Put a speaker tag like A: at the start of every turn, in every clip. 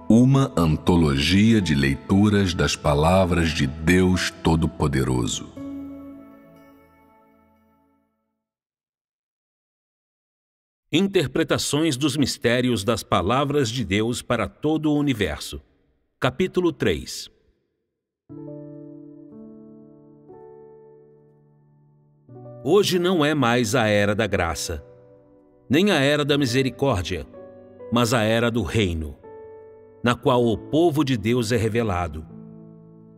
A: Uma antologia de leituras das palavras de Deus Todo-Poderoso.
B: Interpretações dos mistérios das palavras de Deus para todo o universo. Capítulo 3. Hoje não é mais a era da graça, nem a era da misericórdia, mas a era do reino, na qual o povo de Deus é revelado.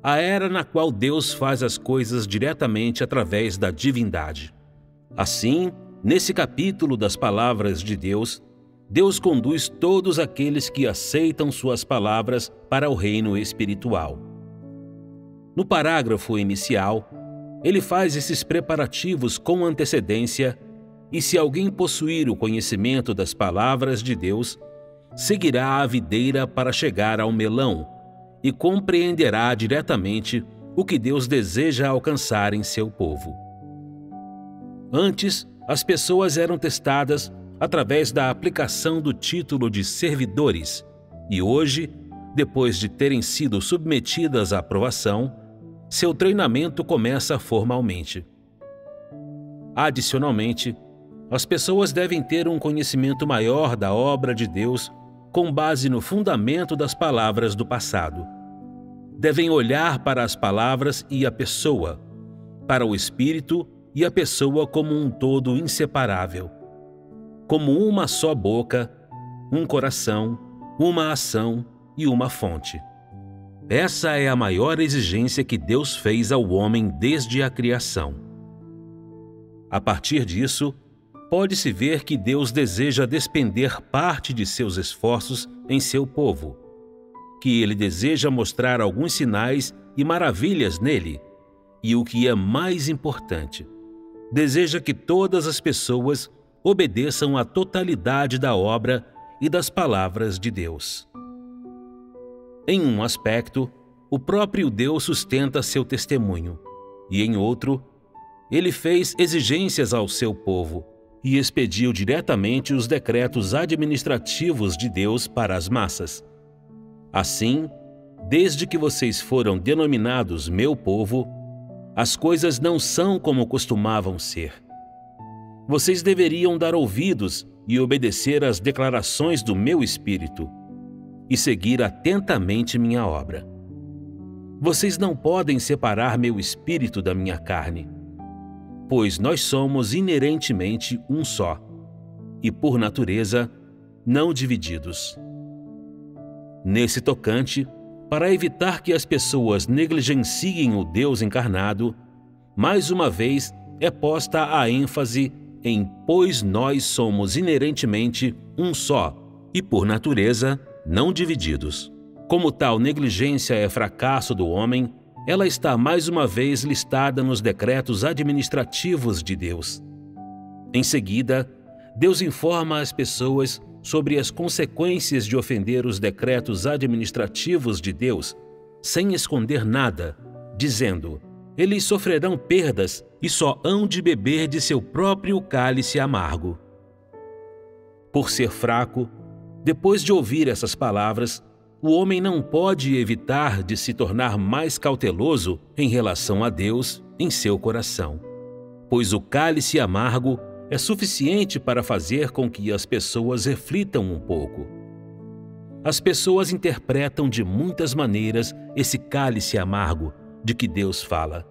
B: A era na qual Deus faz as coisas diretamente através da divindade. Assim, nesse capítulo das palavras de Deus, Deus conduz todos aqueles que aceitam suas palavras para o reino espiritual. No parágrafo inicial, ele faz esses preparativos com antecedência e, se alguém possuir o conhecimento das palavras de Deus, seguirá a videira para chegar ao melão e compreenderá diretamente o que Deus deseja alcançar em seu povo. Antes, as pessoas eram testadas através da aplicação do título de servidores e hoje, depois de terem sido submetidas à aprovação, seu treinamento começa formalmente. Adicionalmente, as pessoas devem ter um conhecimento maior da obra de Deus com base no fundamento das palavras do passado. Devem olhar para as palavras e a pessoa, para o espírito e a pessoa como um todo inseparável, como uma só boca, um coração, uma ação e uma fonte. Essa é a maior exigência que Deus fez ao homem desde a criação. A partir disso, pode-se ver que Deus deseja despender parte de seus esforços em seu povo, que ele deseja mostrar alguns sinais e maravilhas nele, e o que é mais importante, deseja que todas as pessoas obedeçam à totalidade da obra e das palavras de Deus. Em um aspecto, o próprio Deus sustenta seu testemunho, e em outro, ele fez exigências ao seu povo e expediu diretamente os decretos administrativos de Deus para as massas. Assim, desde que vocês foram denominados meu povo, as coisas não são como costumavam ser. Vocês deveriam dar ouvidos e obedecer às declarações do meu Espírito e seguir atentamente minha obra. Vocês não podem separar meu espírito da minha carne, pois nós somos inerentemente um só, e por natureza não divididos. Nesse tocante, para evitar que as pessoas negligenciem o Deus encarnado, mais uma vez é posta a ênfase em pois nós somos inerentemente um só, e por natureza não divididos. Como tal negligência é fracasso do homem, ela está mais uma vez listada nos decretos administrativos de Deus. Em seguida, Deus informa as pessoas sobre as consequências de ofender os decretos administrativos de Deus, sem esconder nada, dizendo: eles sofrerão perdas e só hão de beber de seu próprio cálice amargo. Por ser fraco, depois de ouvir essas palavras, o homem não pode evitar de se tornar mais cauteloso em relação a Deus em seu coração, pois o cálice amargo é suficiente para fazer com que as pessoas reflitam um pouco. As pessoas interpretam de muitas maneiras esse cálice amargo de que Deus fala.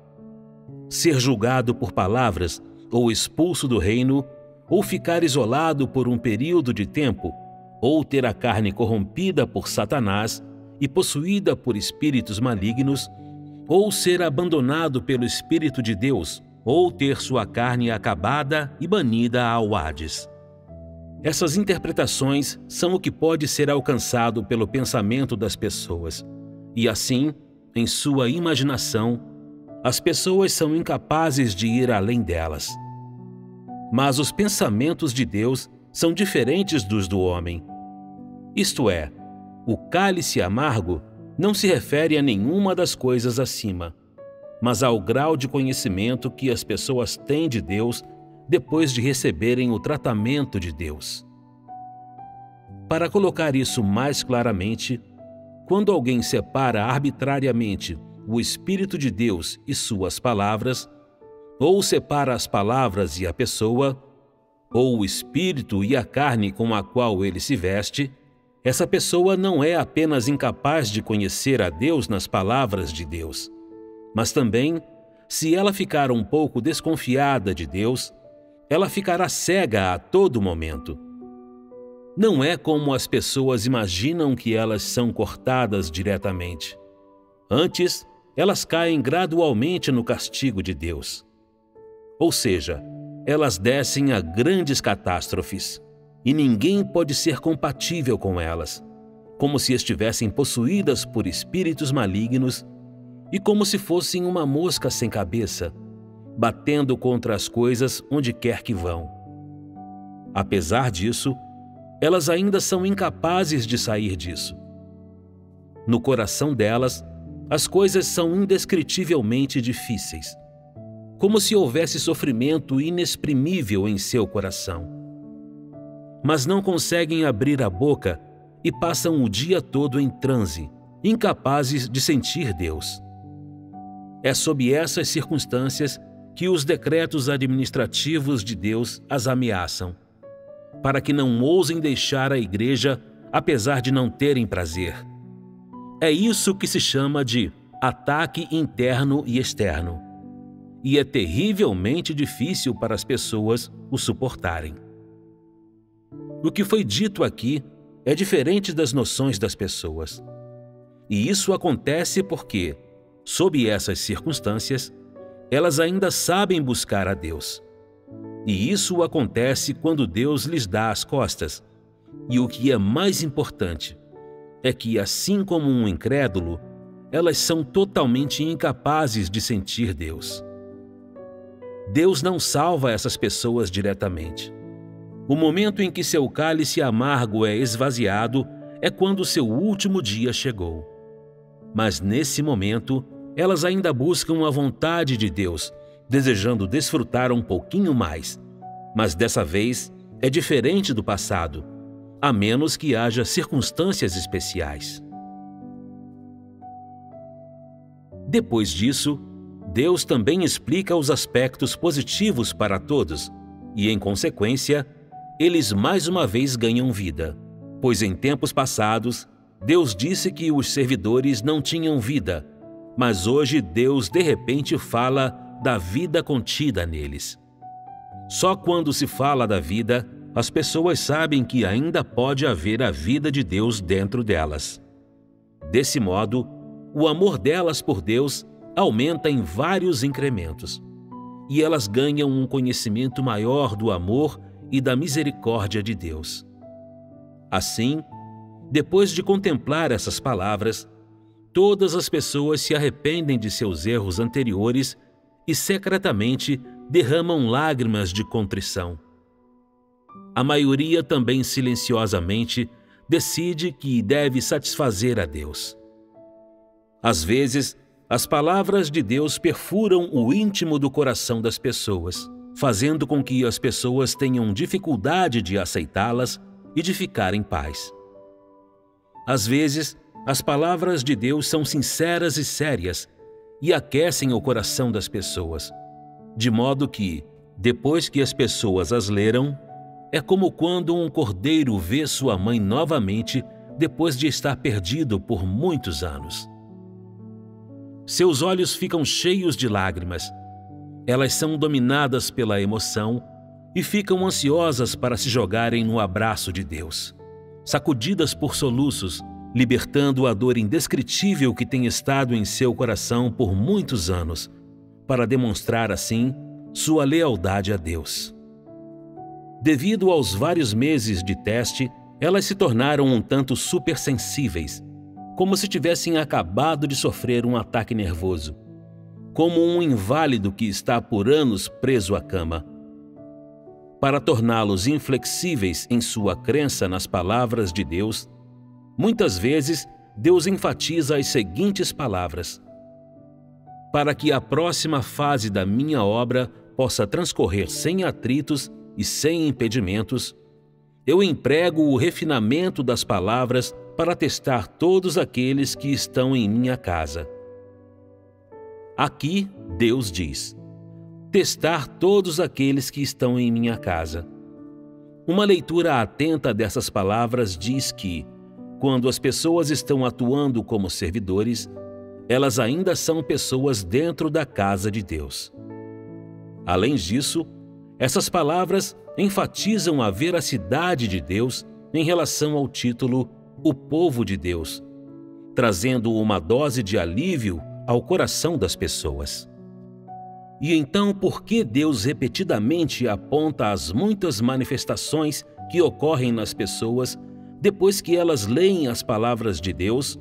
B: Ser julgado por palavras, ou expulso do reino, ou ficar isolado por um período de tempo, ou ter a carne corrompida por Satanás e possuída por espíritos malignos, ou ser abandonado pelo Espírito de Deus, ou ter sua carne acabada e banida ao Hades. Essas interpretações são o que pode ser alcançado pelo pensamento das pessoas, e assim, em sua imaginação, as pessoas são incapazes de ir além delas. Mas os pensamentos de Deus são diferentes dos do homem. Isto é, o cálice amargo não se refere a nenhuma das coisas acima, mas ao grau de conhecimento que as pessoas têm de Deus depois de receberem o tratamento de Deus. Para colocar isso mais claramente, quando alguém separa arbitrariamente o Espírito de Deus e suas palavras, ou separa as palavras e a pessoa, ou o espírito e a carne com a qual ele se veste, essa pessoa não é apenas incapaz de conhecer a Deus nas palavras de Deus, mas também, se ela ficar um pouco desconfiada de Deus, ela ficará cega a todo momento. Não é como as pessoas imaginam que elas são cortadas diretamente. Antes, elas caem gradualmente no castigo de Deus. Ou seja, elas descem a grandes catástrofes, e ninguém pode ser compatível com elas, como se estivessem possuídas por espíritos malignos e como se fossem uma mosca sem cabeça, batendo contra as coisas onde quer que vão. Apesar disso, elas ainda são incapazes de sair disso. No coração delas, as coisas são indescritivelmente difíceis, como se houvesse sofrimento inexprimível em seu coração. Mas não conseguem abrir a boca e passam o dia todo em transe, incapazes de sentir Deus. É sob essas circunstâncias que os decretos administrativos de Deus as ameaçam, para que não ousem deixar a igreja, apesar de não terem prazer. É isso que se chama de ataque interno e externo, e é terrivelmente difícil para as pessoas o suportarem. O que foi dito aqui é diferente das noções das pessoas. E isso acontece porque, sob essas circunstâncias, elas ainda sabem buscar a Deus. E isso acontece quando Deus lhes dá as costas. E o que é mais importante é que, assim como um incrédulo, elas são totalmente incapazes de sentir Deus. Deus não salva essas pessoas diretamente. O momento em que seu cálice amargo é esvaziado é quando seu último dia chegou. Mas nesse momento, elas ainda buscam a vontade de Deus, desejando desfrutar um pouquinho mais. Mas dessa vez é diferente do passado, a menos que haja circunstâncias especiais. Depois disso, Deus também explica os aspectos positivos para todos e, em consequência, eles mais uma vez ganham vida, pois em tempos passados, Deus disse que os servidores não tinham vida, mas hoje Deus de repente fala da vida contida neles. Só quando se fala da vida, as pessoas sabem que ainda pode haver a vida de Deus dentro delas. Desse modo, o amor delas por Deus aumenta em vários incrementos, e elas ganham um conhecimento maior do amor e da misericórdia de Deus. Assim, depois de contemplar essas palavras, todas as pessoas se arrependem de seus erros anteriores e secretamente derramam lágrimas de contrição. A maioria também silenciosamente decide que deve satisfazer a Deus. Às vezes, as palavras de Deus perfuram o íntimo do coração das pessoas, fazendo com que as pessoas tenham dificuldade de aceitá-las e de ficar em paz. Às vezes, as palavras de Deus são sinceras e sérias e aquecem o coração das pessoas, de modo que, depois que as pessoas as leram, é como quando um cordeiro vê sua mãe novamente depois de estar perdido por muitos anos. Seus olhos ficam cheios de lágrimas. Elas são dominadas pela emoção e ficam ansiosas para se jogarem no abraço de Deus, sacudidas por soluços, libertando a dor indescritível que tem estado em seu coração por muitos anos, para demonstrar assim sua lealdade a Deus. Devido aos vários meses de teste, elas se tornaram um tanto supersensíveis, como se tivessem acabado de sofrer um ataque nervoso, como um inválido que está por anos preso à cama. Para torná-los inflexíveis em sua crença nas palavras de Deus, muitas vezes Deus enfatiza as seguintes palavras: para que a próxima fase da minha obra possa transcorrer sem atritos e sem impedimentos, eu emprego o refinamento das palavras para testar todos aqueles que estão em minha casa. Aqui, Deus diz: testar todos aqueles que estão em minha casa. Uma leitura atenta dessas palavras diz que, quando as pessoas estão atuando como servidores, elas ainda são pessoas dentro da casa de Deus. Além disso, essas palavras enfatizam a veracidade de Deus em relação ao título "O Povo de Deus", trazendo uma dose de alívio ao coração das pessoas. E então, por que Deus repetidamente aponta as muitas manifestações que ocorrem nas pessoas depois que elas leem as palavras de Deus,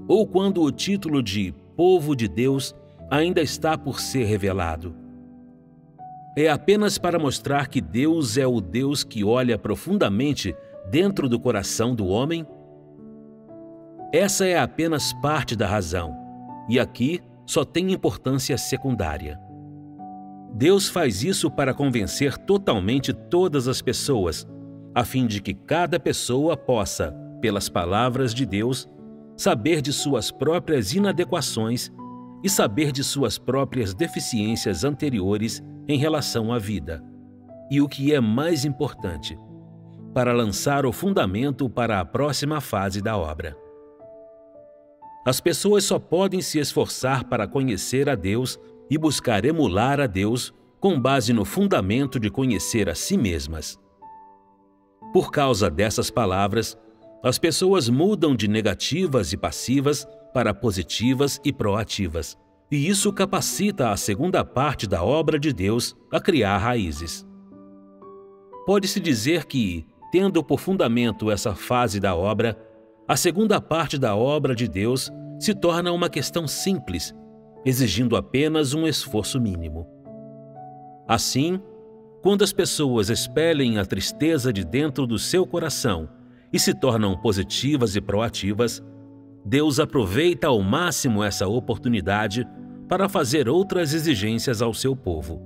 B: ou quando o título de Povo de Deus ainda está por ser revelado? É apenas para mostrar que Deus é o Deus que olha profundamente dentro do coração do homem? Essa é apenas parte da razão, e aqui só tem importância secundária. Deus faz isso para convencer totalmente todas as pessoas, a fim de que cada pessoa possa, pelas palavras de Deus, saber de suas próprias inadequações e saber de suas próprias deficiências anteriores em relação à vida. E o que é mais importante, para lançar o fundamento para a próxima fase da obra. As pessoas só podem se esforçar para conhecer a Deus e buscar emular a Deus com base no fundamento de conhecer a si mesmas. Por causa dessas palavras, as pessoas mudam de negativas e passivas para positivas e proativas, e isso capacita a segunda parte da obra de Deus a criar raízes. Pode-se dizer que, tendo por fundamento essa fase da obra, a segunda parte da obra de Deus se torna uma questão simples, exigindo apenas um esforço mínimo. Assim, quando as pessoas expelem a tristeza de dentro do seu coração e se tornam positivas e proativas, Deus aproveita ao máximo essa oportunidade para fazer outras exigências ao seu povo.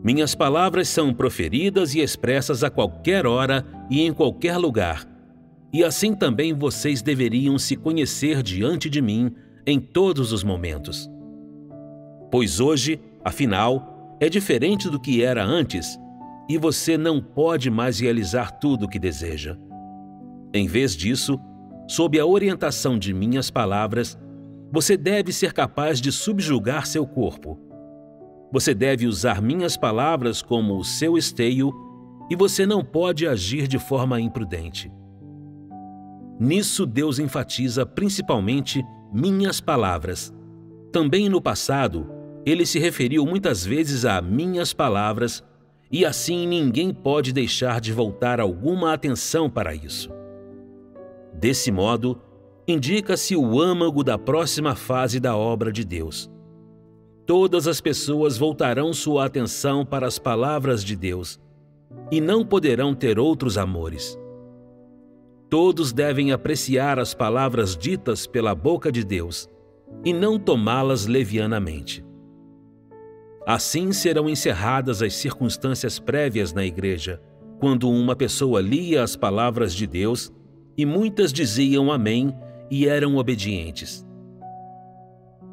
B: Minhas palavras são proferidas e expressas a qualquer hora e em qualquer lugar, e assim também vocês deveriam se conhecer diante de mim em todos os momentos. Pois hoje, afinal, é diferente do que era antes, e você não pode mais realizar tudo o que deseja. Em vez disso, sob a orientação de minhas palavras, você deve ser capaz de subjugar seu corpo. Você deve usar minhas palavras como o seu esteio e você não pode agir de forma imprudente. Nisso Deus enfatiza principalmente minhas palavras. Também no passado, ele se referiu muitas vezes a minhas palavras e assim ninguém pode deixar de voltar alguma atenção para isso. Desse modo, indica-se o âmago da próxima fase da obra de Deus. Todas as pessoas voltarão sua atenção para as palavras de Deus e não poderão ter outros amores. Todos devem apreciar as palavras ditas pela boca de Deus e não tomá-las levianamente. Assim serão encerradas as circunstâncias prévias na igreja, quando uma pessoa lia as palavras de Deus e muitas diziam amém e eram obedientes.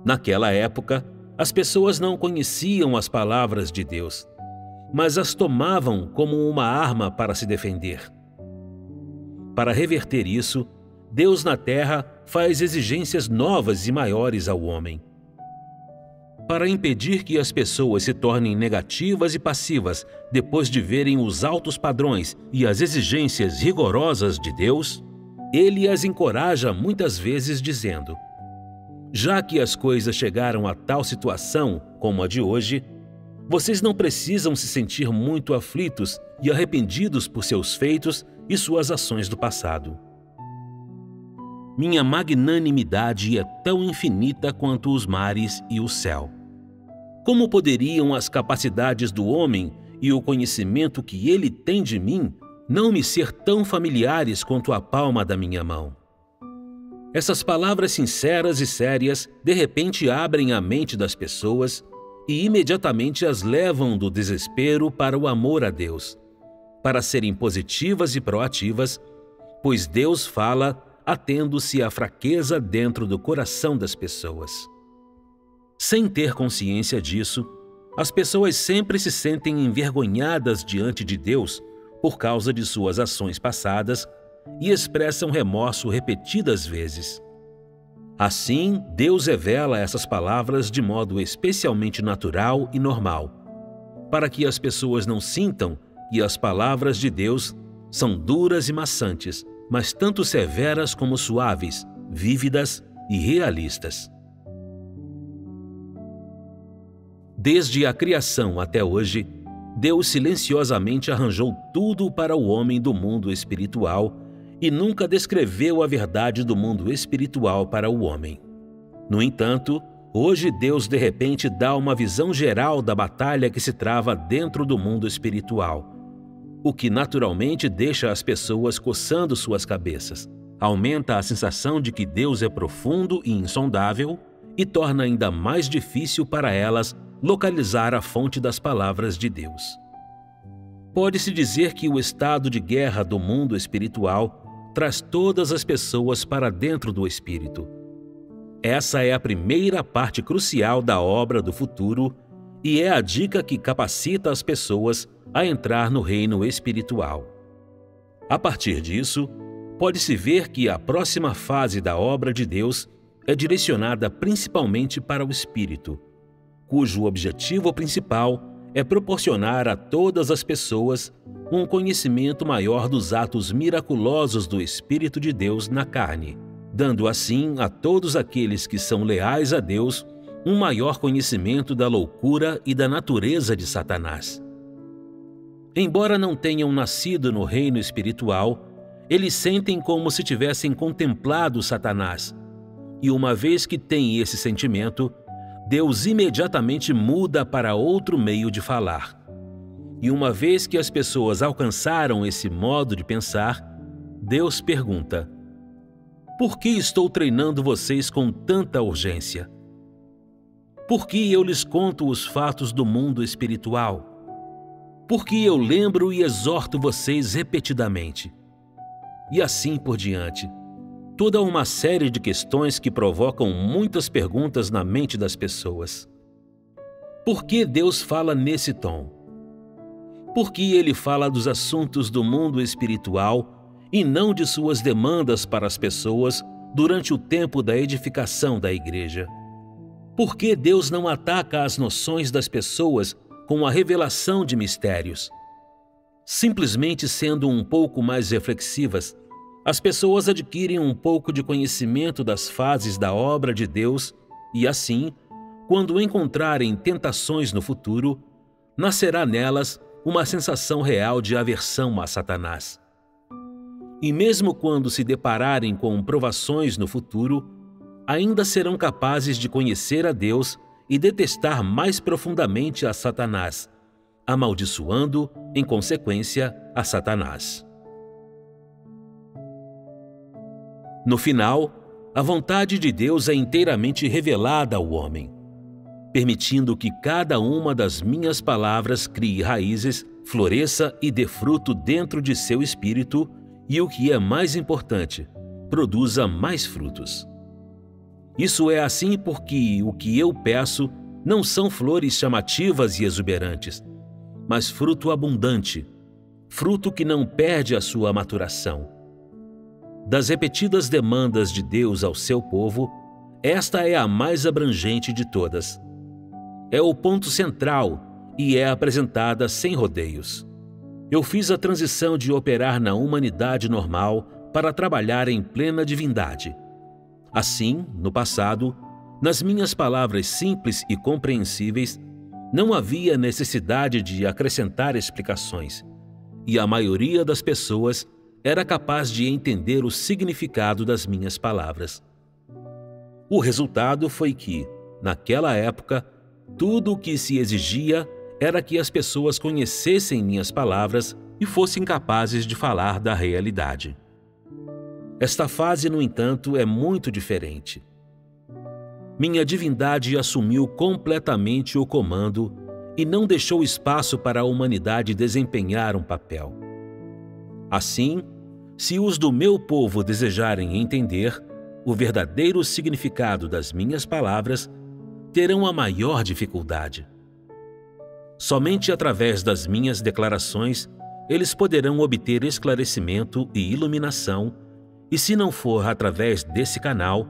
B: Naquela época, as pessoas não conheciam as palavras de Deus, mas as tomavam como uma arma para se defender. Para reverter isso, Deus na terra faz exigências novas e maiores ao homem. Para impedir que as pessoas se tornem negativas e passivas depois de verem os altos padrões e as exigências rigorosas de Deus, Ele as encoraja muitas vezes dizendo: já que as coisas chegaram a tal situação como a de hoje, vocês não precisam se sentir muito aflitos e arrependidos por seus feitos e suas ações do passado. Minha magnanimidade é tão infinita quanto os mares e o céu. Como poderiam as capacidades do homem e o conhecimento que ele tem de mim não me ser tão familiares quanto a palma da minha mão? Essas palavras sinceras e sérias de repente abrem a mente das pessoas e imediatamente as levam do desespero para o amor a Deus, para serem positivas e proativas, pois Deus fala atendo-se à fraqueza dentro do coração das pessoas. Sem ter consciência disso, as pessoas sempre se sentem envergonhadas diante de Deus por causa de suas ações passadas e expressam remorso repetidas vezes. Assim, Deus revela essas palavras de modo especialmente natural e normal, para que as pessoas não sintam que as palavras de Deus são duras e maçantes, mas tanto severas como suaves, vívidas e realistas. Desde a criação até hoje, Deus silenciosamente arranjou tudo para o homem do mundo espiritual e nunca descreveu a verdade do mundo espiritual para o homem. No entanto, hoje Deus de repente dá uma visão geral da batalha que se trava dentro do mundo espiritual, o que naturalmente deixa as pessoas coçando suas cabeças, aumenta a sensação de que Deus é profundo e insondável e torna ainda mais difícil para elas localizar a fonte das palavras de Deus. Pode-se dizer que o estado de guerra do mundo espiritual traz todas as pessoas para dentro do espírito. Essa é a primeira parte crucial da obra do futuro e é a dica que capacita as pessoas a entrar no reino espiritual. A partir disso, pode-se ver que a próxima fase da obra de Deus é direcionada principalmente para o espírito, cujo objetivo principal é proporcionar a todas as pessoas um conhecimento maior dos atos miraculosos do Espírito de Deus na carne, dando assim a todos aqueles que são leais a Deus um maior conhecimento da loucura e da natureza de Satanás. Embora não tenham nascido no reino espiritual, eles sentem como se tivessem contemplado Satanás, e uma vez que têm esse sentimento, Deus imediatamente muda para outro meio de falar. E uma vez que as pessoas alcançaram esse modo de pensar, Deus pergunta: por que estou treinando vocês com tanta urgência? Por que eu lhes conto os fatos do mundo espiritual? Por que eu lembro e exorto vocês repetidamente? E assim por diante. Toda uma série de questões que provocam muitas perguntas na mente das pessoas. Por que Deus fala nesse tom? Por que Ele fala dos assuntos do mundo espiritual e não de suas demandas para as pessoas durante o tempo da edificação da igreja? Por que Deus não ataca as noções das pessoas com a revelação de mistérios? Simplesmente sendo um pouco mais reflexivas, as pessoas adquirem um pouco de conhecimento das fases da obra de Deus e, assim, quando encontrarem tentações no futuro, nascerá nelas uma sensação real de aversão a Satanás. E mesmo quando se depararem com provações no futuro, ainda serão capazes de conhecer a Deus e detestar mais profundamente a Satanás, amaldiçoando, em consequência, a Satanás. No final, a vontade de Deus é inteiramente revelada ao homem, permitindo que cada uma das minhas palavras crie raízes, floresça e dê fruto dentro de seu espírito e, o que é mais importante, produza mais frutos. Isso é assim porque o que eu peço não são flores chamativas e exuberantes, mas fruto abundante, fruto que não perde a sua maturação. Das repetidas demandas de Deus ao seu povo, esta é a mais abrangente de todas. É o ponto central e é apresentada sem rodeios. Eu fiz a transição de operar na humanidade normal para trabalhar em plena divindade. Assim, no passado, nas minhas palavras simples e compreensíveis, não havia necessidade de acrescentar explicações, e a maioria das pessoas era capaz de entender o significado das minhas palavras. O resultado foi que, naquela época, tudo o que se exigia era que as pessoas conhecessem minhas palavras e fossem capazes de falar da realidade. Esta fase, no entanto, é muito diferente. Minha divindade assumiu completamente o comando e não deixou espaço para a humanidade desempenhar um papel. Assim, Se os do meu povo desejarem entender o verdadeiro significado das minhas palavras, terão a maior dificuldade. Somente através das minhas declarações eles poderão obter esclarecimento e iluminação, e se não for através desse canal,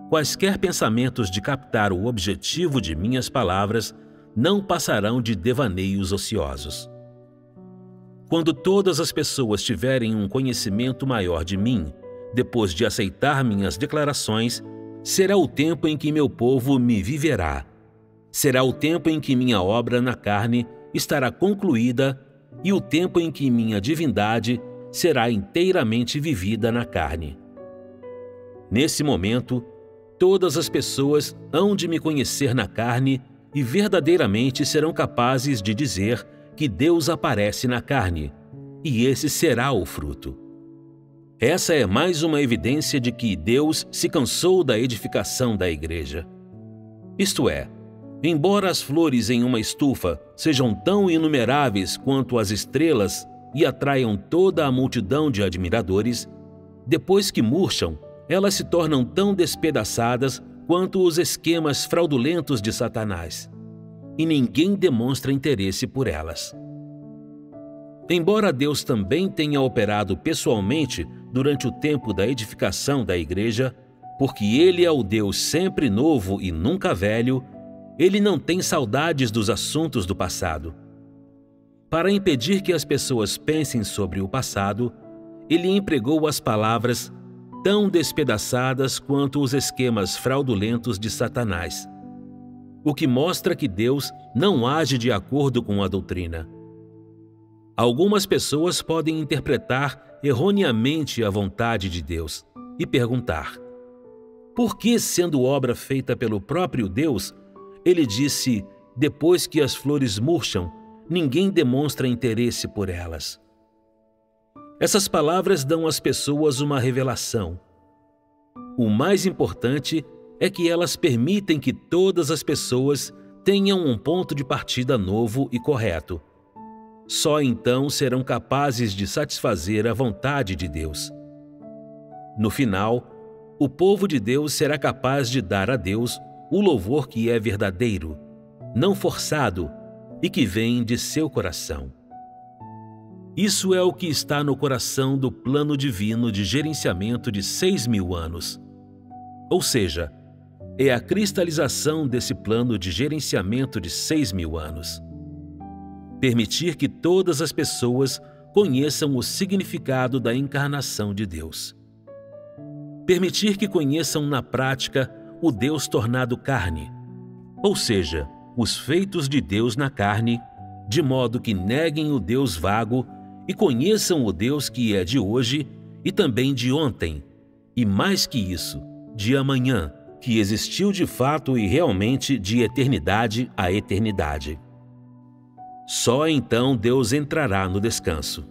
B: quaisquer pensamentos de captar o objetivo de minhas palavras não passarão de devaneios ociosos. Quando todas as pessoas tiverem um conhecimento maior de mim, depois de aceitar minhas declarações, será o tempo em que meu povo me viverá. Será o tempo em que minha obra na carne estará concluída e o tempo em que minha divindade será inteiramente vivida na carne. Nesse momento, todas as pessoas hão de me conhecer na carne e verdadeiramente serão capazes de dizer que Deus aparece na carne, e esse será o fruto. Essa é mais uma evidência de que Deus se cansou da edificação da igreja. Isto é, embora as flores em uma estufa sejam tão inumeráveis quanto as estrelas e atraiam toda a multidão de admiradores, depois que murcham, elas se tornam tão despedaçadas quanto os esquemas fraudulentos de Satanás, e ninguém demonstra interesse por elas. Embora Deus também tenha operado pessoalmente durante o tempo da edificação da igreja, porque Ele é o Deus sempre novo e nunca velho, Ele não tem saudades dos assuntos do passado. Para impedir que as pessoas pensem sobre o passado, Ele empregou as palavras tão despedaçadas quanto os esquemas fraudulentos de Satanás, o que mostra que Deus não age de acordo com a doutrina. Algumas pessoas podem interpretar erroneamente a vontade de Deus e perguntar: por que, sendo obra feita pelo próprio Deus, Ele disse, depois que as flores murcham, ninguém demonstra interesse por elas? Essas palavras dão às pessoas uma revelação. O mais importante é que elas permitem que todas as pessoas tenham um ponto de partida novo e correto. Só então serão capazes de satisfazer a vontade de Deus. No final, o povo de Deus será capaz de dar a Deus o louvor que é verdadeiro, não forçado e que vem de seu coração. Isso é o que está no coração do plano divino de gerenciamento de 6.000 anos. Ou seja, é a cristalização desse plano de gerenciamento de 6.000 anos. Permitir que todas as pessoas conheçam o significado da encarnação de Deus. Permitir que conheçam na prática o Deus tornado carne, ou seja, os feitos de Deus na carne, de modo que neguem o Deus vago e conheçam o Deus que é de hoje e também de ontem, e mais que isso, de amanhã, que existiu de fato e realmente de eternidade a eternidade. Só então Deus entrará no descanso.